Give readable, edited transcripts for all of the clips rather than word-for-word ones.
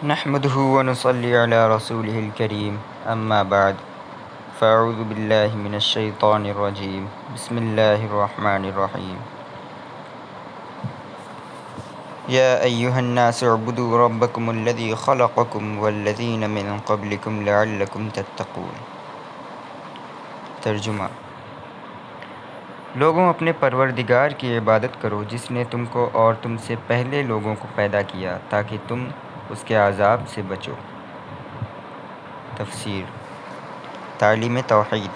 نحمده ونصلي على رسوله الكريم اما بعد فاعوذ بالله من الشيطان الرجيم بسم الله الرحمن الرحيم يا أيها الناس اعبدوا ربكم الذي خلقكم والذين من قبلكم لعلكم تتقون۔ ترجمہ: لوگوں اپنے پروردگار کی عبادت کرو جس نے تم کو اور تم سے پہلے لوگوں کو پیدا کیا تاکہ تم اس کے عذاب سے بچو۔ تفسیر: تعلیم توحید۔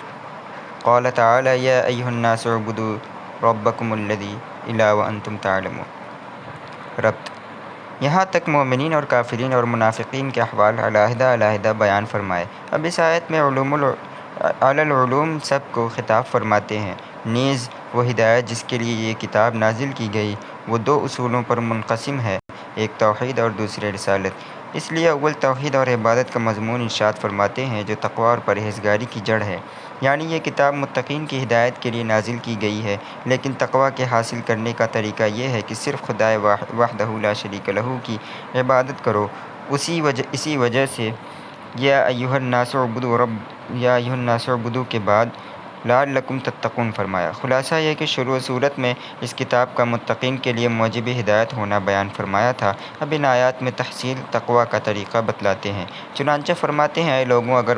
قال تعالی یا ایھا الناس اعبدوا ربکم الذی الی وانتم تعلمون۔ ربط: یہاں تک مومنین اور کافرین اور منافقین کے احوال علیحدہ علیحدہ بیان فرمائے۔ اب اس آیت میں علی العلوم سب کو خطاب فرماتے ہیں، نیز وہ ہدایت جس کے لیے یہ کتاب نازل کی گئی وہ دو اصولوں پر منقسم ہے، ایک توحید اور دوسرے رسالت۔ اس لیے اول توحید اور عبادت کا مضمون ارشاد فرماتے ہیں جو تقوی اور پرہیزگاری کی جڑ ہے، یعنی یہ کتاب متقین کی ہدایت کے لیے نازل کی گئی ہے، لیکن تقوی کے حاصل کرنے کا طریقہ یہ ہے کہ صرف خدائے وحدہ لا شریک لہ کی عبادت کرو۔ اسی وجہ سے یا ایھا الناس اعبدوا کے بعد لعلکم تتقون فرمایا۔ خلاصہ یہ کہ شروع صورت میں اس کتاب کا متقین کے لیے موجب ہدایت ہونا بیان فرمایا تھا، اب ان آیات میں تحصیل تقوی کا طریقہ بتلاتے ہیں۔ چنانچہ فرماتے ہیں، اے لوگوں، اگر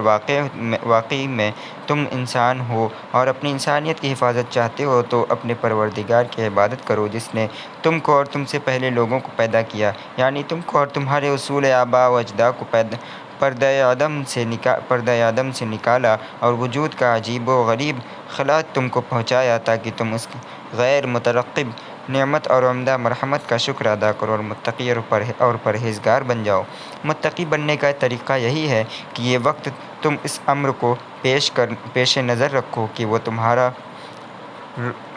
واقعی میں تم انسان ہو اور اپنی انسانیت کی حفاظت چاہتے ہو تو اپنے پروردگار کی عبادت کرو جس نے تم کو اور تم سے پہلے لوگوں کو پیدا کیا، یعنی تم کو اور تمہارے اصول آباء و اجداد کو پردہ عدم سے نکالا اور وجود کا عجیب و غریب خلقت تم کو پہنچایا تاکہ تم اس غیر مترقب نعمت اور عمدہ مرحمت کا شکر ادا کرو اور متقی اور پرہیزگار بن جاؤ۔ متقی بننے کا طریقہ یہی ہے کہ یہ وقت تم اس امر کو پیش نظر رکھو کہ وہ تمہارا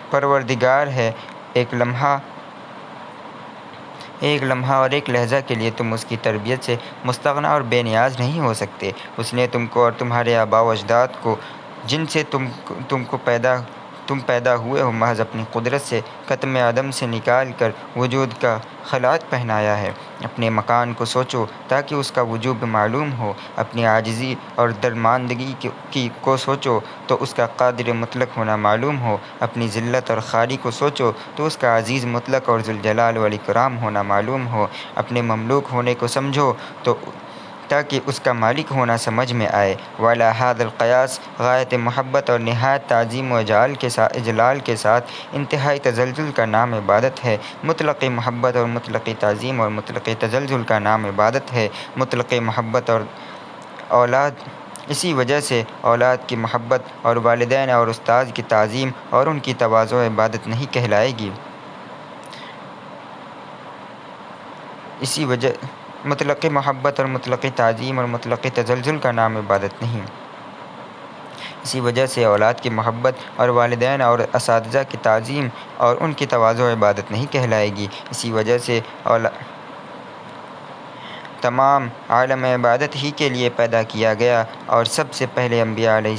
پروردگار ہے، ایک لمحہ اور ایک لحظہ کے لیے تم اس کی تربیت سے مستغنی اور بے نیاز نہیں ہو سکتے۔ اس نے تم کو اور تمہارے آباء و اجداد کو جن سے تم پیدا ہوئے ہو محض اپنی قدرت سے قطع عدم سے نکال کر وجود کا خلعت پہنایا ہے۔ اپنے مکان کو سوچو تاکہ اس کا وجود معلوم ہو، اپنی عاجزی اور درماندگی کو سوچو تو اس کا قادر مطلق ہونا معلوم ہو، اپنی ذلت اور خواری کو سوچو تو اس کا عزیز مطلق اور ذوالجلال والاکرام ہونا معلوم ہو، اپنے مملوک ہونے کو سمجھو تاکہ اس کا مالک ہونا سمجھ میں آئے۔ وعلی ھذا القیاس غایت محبت اور نہایت تعظیم و اجلال کے ساتھ انتہائی تزلزل کا نام عبادت ہے۔ مطلق محبت اور مطلق تعظیم اور مطلق تزلزل کا نام عبادت ہے۔ مطلق محبت اور اولاد، اسی وجہ سے اولاد کی محبت اور والدین اور استاد کی تعظیم اور ان کی تواضع عبادت نہیں کہلائے گی۔ مطلق محبت اور مطلق تعظیم اور مطلق تزلزل کا نام عبادت نہیں۔ اسی وجہ سے اولاد کی محبت اور والدین اور اساتذہ کی تعظیم اور ان کی تواضع عبادت نہیں کہلائے گی۔ اسی وجہ سے تمام عالم عبادت ہی کے لیے پیدا کیا گیا اور سب سے پہلے انبیاء علیہ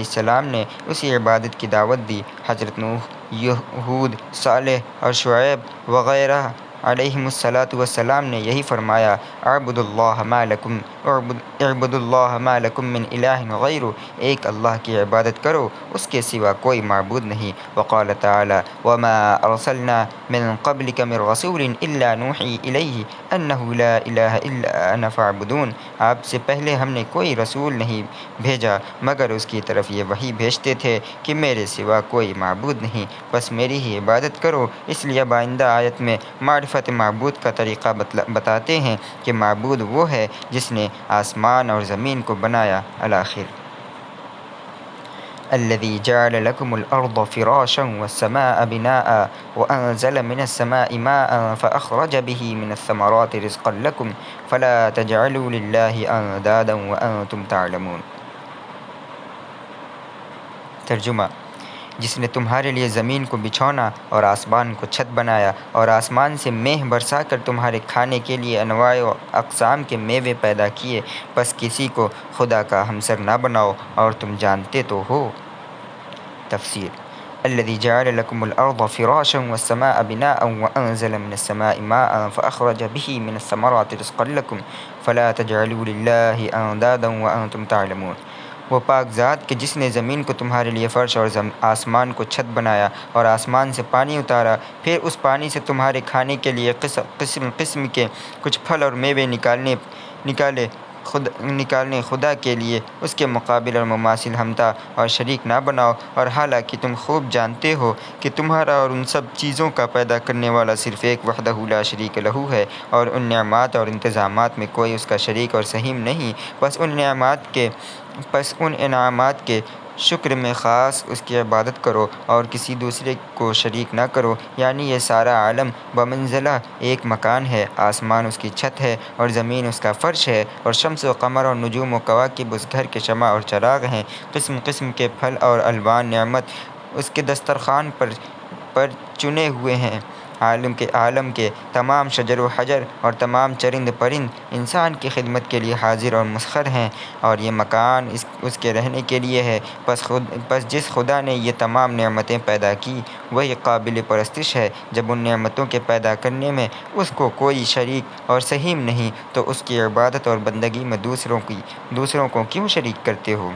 السلام نے اسی عبادت کی دعوت دی۔ حضرت نوح، ہود، صالح اور شعیب وغیرہ علیہم السلام نے یہی فرمایا، اعبدوا اللہ ما لکم من الہ غیرہ، ایک اللہ کی عبادت کرو، اس کے سوا کوئی معبود نہیں۔ وقال تعالی وما ارسلنا من قبلک من رسول الا نوحی الیہ انہ لا الہ الا انا فاعبدون، آپ سے پہلے ہم نے کوئی رسول نہیں بھیجا مگر اس کی طرف یہ وحی بھیجتے تھے کہ میرے سوا کوئی معبود نہیں، بس میری ہی عبادت کرو۔ اس لیے آئندہ آیت میں معرفت معبود کا طریقہ بتاتے ہیں کہ معبود وہ ہے جس نے آسمان اور زمین کو بنایا۔ الآخر الذي جعل لكم الأرض فراشا والسماء بناء وأنزل من السماء ماء فأخرج به من الثمرات رزقا لكم فلا تجعلوا لله أندادا وأنتم تعلمون۔ ترجمہ: جس نے تمہارے لیے زمین کو بچھونا اور آسمان کو چھت بنایا اور آسمان سے مہ برسا کر تمہارے کھانے کے لیے انواع و اقسام کے میوے پیدا کیے، بس کسی کو خدا کا ہمسر نہ بناؤ اور تم جانتے تو ہو۔ تفسیر: الذي جعل لكم الأرض فراشا والسماء بناء وأنزل من السماء ماء فأخرج به من الثمرات رزقا لكم فلا تجعلوا لله أندادا وأنتم تعلمون۔ وہ پاک ذات کہ جس نے زمین کو تمہارے لیے فرش اور آسمان کو چھت بنایا اور آسمان سے پانی اتارا، پھر اس پانی سے تمہارے کھانے کے لیے قسم قسم کے کچھ پھل اور میوے نکالنے خدا کے لیے اس کے مقابل اور مماثل ہمتا اور شریک نہ بناؤ، اور حالانکہ تم خوب جانتے ہو کہ تمہارا اور ان سب چیزوں کا پیدا کرنے والا صرف ایک وحدہ لا شریک لہ ہے، اور ان نعمات اور انتظامات میں کوئی اس کا شریک اور سہیم نہیں، بس ان انعامات کے شکر میں خاص اس کی عبادت کرو اور کسی دوسرے کو شریک نہ کرو۔ یعنی یہ سارا عالم بمنزلہ ایک مکان ہے، آسمان اس کی چھت ہے اور زمین اس کا فرش ہے، اور شمس و قمر اور نجوم و کواکب اس گھر کے شمع اور چراغ ہیں، قسم قسم کے پھل اور الوان نعمت اس کے دسترخوان پر چنے ہوئے ہیں۔ عالم کے تمام شجر و حجر اور تمام چرند پرند انسان کی خدمت کے لیے حاضر اور مسخر ہیں، اور یہ مکان اس کے رہنے کے لیے ہے۔ پس جس خدا نے یہ تمام نعمتیں پیدا کی وہی قابل پرستش ہے۔ جب ان نعمتوں کے پیدا کرنے میں اس کو کوئی شریک اور سہیم نہیں تو اس کی عبادت اور بندگی میں دوسروں کو کیوں شریک کرتے ہو؟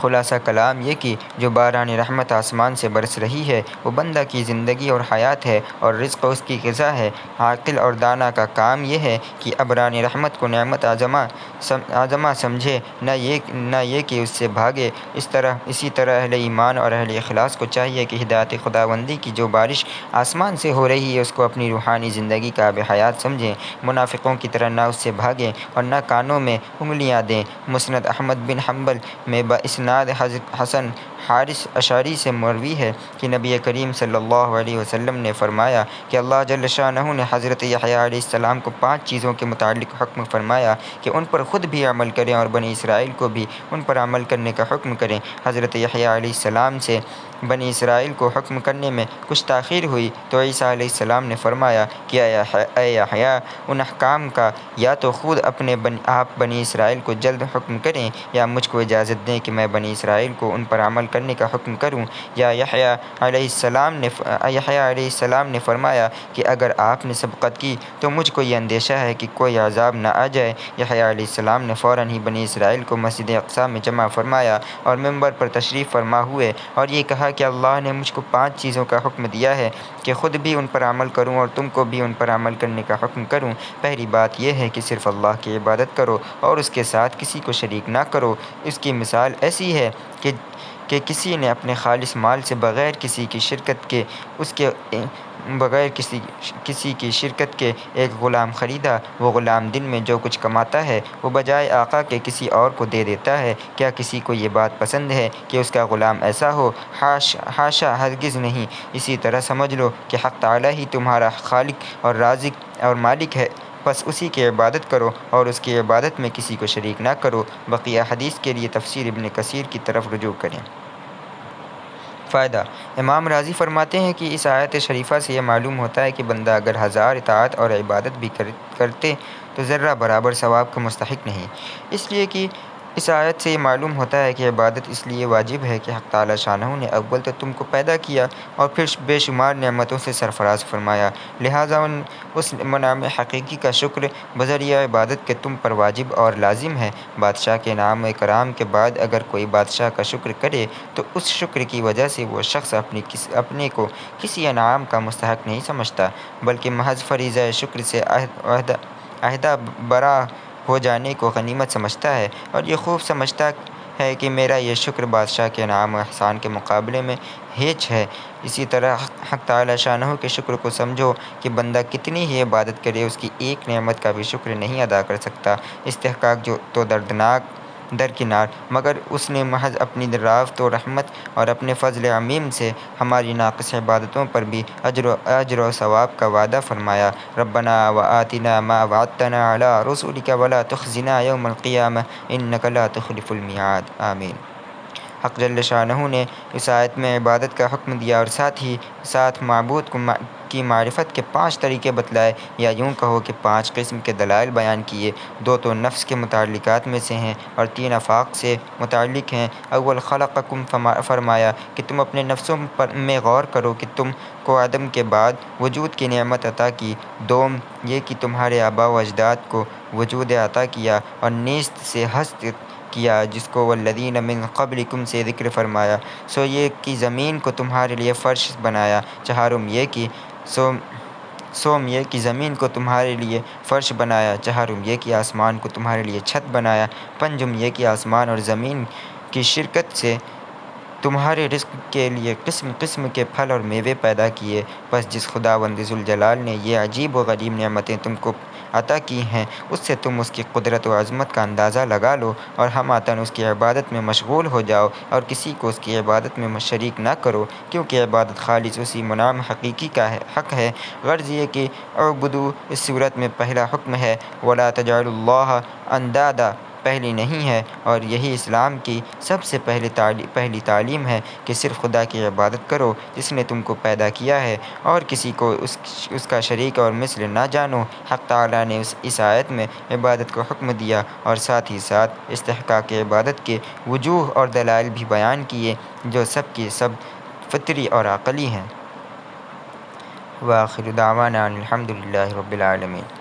خلاصہ کلام یہ کہ جو باران رحمت آسمان سے برس رہی ہے وہ بندہ کی زندگی اور حیات ہے اور رزق اس کی غذا ہے۔ عاقل اور دانا کا کام یہ ہے کہ ابران رحمت کو نعمت عظمہ سمجھے، نہ یہ کہ اس سے بھاگے۔ اسی طرح اہل ایمان اور اہل اخلاص کو چاہیے کہ ہدایت خداوندی کی جو بارش آسمان سے ہو رہی ہے اس کو اپنی روحانی زندگی کا آب حیات سمجھیں، منافقوں کی طرح نہ اس سے بھاگیں اور نہ کانوں میں انگلیاں دیں۔ مسند احمد بن حنبل میں باسناد حسن حارث اشعری سے مروی ہے کہ نبی کریم صلی اللہ علیہ وسلم نے فرمایا کہ اللہ جل شانہ نے حضرت یحییٰ علیہ السلام کو 5 چیزوں کے متعلق حکم فرمایا کہ ان پر خود بھی عمل کریں اور بنی اسرائیل کو بھی ان پر عمل کرنے کا حکم کریں۔ حضرت یحییٰ علیہ السلام سے بنی اسرائیل کو حکم کرنے میں کچھ تاخیر ہوئی تو عیسیٰ علیہ السلام نے فرمایا کہ اے یحییٰ، ان احکام کا یا تو خود آپ بنی اسرائیل کو جلد حکم کریں یا مجھ کو اجازت دیں کہ میں بنی اسرائیل کو ان پر عمل کرنے کا حکم کروں۔ یا یحییٰ علیہ السلام نے فرمایا کہ اگر آپ نے سبقت کی تو مجھ کو یہ اندیشہ ہے کہ کوئی عذاب نہ آ جائے۔ یحییٰ علیہ السلام نے فوراً ہی بنی اسرائیل کو مسجد اقصیٰ میں جمع فرمایا اور ممبر پر تشریف فرما ہوئے اور یہ کہا کہ اللہ نے مجھ کو 5 چیزوں کا حکم دیا ہے کہ خود بھی ان پر عمل کروں اور تم کو بھی ان پر عمل کرنے کا حکم کروں۔ پہلی بات یہ ہے کہ صرف اللہ کی عبادت کرو اور اس کے ساتھ کسی کو شریک نہ کرو۔ اس کی مثال ایسی ہے کہ کسی نے اپنے خالص مال سے بغیر کسی کی شرکت کے ایک غلام خریدا۔ وہ غلام دن میں جو کچھ کماتا ہے وہ بجائے آقا کے کسی اور کو دے دیتا ہے۔ کیا کسی کو یہ بات پسند ہے کہ اس کا غلام ایسا ہو؟ حاشا، ہرگز نہیں۔ اسی طرح سمجھ لو کہ حق تعالیٰ ہی تمہارا خالق اور رازق اور مالک ہے، بس اسی کی عبادت کرو اور اس کی عبادت میں کسی کو شریک نہ کرو۔ بقیہ حدیث کے لیے تفسیر ابن کثیر کی طرف رجوع کریں۔ فائدہ: امام راضی فرماتے ہیں کہ اس آیت شریفہ سے یہ معلوم ہوتا ہے کہ بندہ اگر 1000 اطاعت اور عبادت بھی کرتے تو ذرہ برابر ثواب کا مستحق نہیں۔ اس لیے کہ اس آیت سے یہ معلوم ہوتا ہے کہ عبادت اس لیے واجب ہے کہ حق تعالیٰ شانہ نے اول تو تم کو پیدا کیا اور پھر بے شمار نعمتوں سے سرفراز فرمایا، لہٰذا اس منعم حقیقی کا شکر بذریعہ عبادت کے تم پر واجب اور لازم ہے۔ بادشاہ کے انعام و اکرام کے بعد اگر کوئی بادشاہ کا شکر کرے تو اس شکر کی وجہ سے وہ شخص اپنے کو کسی انعام کا مستحق نہیں سمجھتا، بلکہ محض فریضہ شکر سے عہدہ برا ہو جانے کو غنیمت سمجھتا ہے، اور یہ خوب سمجھتا ہے کہ میرا یہ شکر بادشاہ کے انعام و احسان کے مقابلے میں ہیچ ہے۔ اسی طرح حق تعالیٰ شانہ کے شکر کو سمجھو کہ بندہ کتنی ہی عبادت کرے اس کی ایک نعمت کا بھی شکر نہیں ادا کر سکتا۔ استحقاق تو درکنار، مگر اس نے محض اپنی رافت و رحمت اور اپنے فضل عمیم سے ہماری ناقص عبادتوں پر بھی اجر و ثواب کا وعدہ فرمایا۔ ربنا وآتنا ما وعدتنا علی رسولک ولا تخزنا یوم القیامہ انک لا تخلف المیعاد۔ آمین۔ حق جل شانہ نے اس آیت میں عبادت کا حکم دیا اور ساتھ معبود کی معرفت کے 5 طریقے بتلائے، یا یوں کہو کہ 5 قسم کے دلائل بیان کیے۔ 2 تو نفس کے متعلقات میں سے ہیں اور 3 آفاق سے متعلق ہیں۔ اول خلقکم فرمایا کہ تم اپنے نفسوں میں غور کرو کہ تم کو عدم کے بعد وجود کی نعمت عطا کی۔ دوم یہ کہ تمہارے آباء و اجداد کو وجود عطا کیا اور نیست سے ہست کیا، جس کو والذین من قبلکم سے ذکر فرمایا۔ سو یہ کہ زمین کو تمہارے لیے فرش بنایا۔ چہارم یہ کہ زمین کو تمہارے لیے فرش بنایا۔ چہارم یہ کہ آسمان کو تمہارے لیے چھت بنایا۔ پنجم یہ کہ آسمان اور زمین کی شرکت سے تمہارے رزق کے لیے قسم قسم کے پھل اور میوے پیدا کیے۔ بس جس خداوند ذوالجلال نے یہ عجیب و غریب نعمتیں تم کو عطا کی ہیں، اس سے تم اس کی قدرت و عظمت کا اندازہ لگا لو اور ہماتن اس کی عبادت میں مشغول ہو جاؤ اور کسی کو اس کی عبادت میں شریک نہ کرو، کیونکہ عبادت خالص اسی منعم حقیقی کا حق ہے۔ غرض یہ کہ اعبدوا اس صورت میں پہلا حکم ہے، ولا تجعلوا اللہ اندادا پہلی نہیں ہے، اور یہی اسلام کی سب سے پہلی تعلیم ہے کہ صرف خدا کی عبادت کرو جس نے تم کو پیدا کیا ہے، اور کسی کو اس کا شریک اور مثل نہ جانو۔ حق تعالیٰ نے اس آیت میں عبادت کو حکم دیا اور ساتھ ہی ساتھ استحقاق عبادت کے وجوہ اور دلائل بھی بیان کیے جو سب کی سب فطری اور عقلی ہیں۔ وآخر دعوانا ان الحمد للہ رب العالمین۔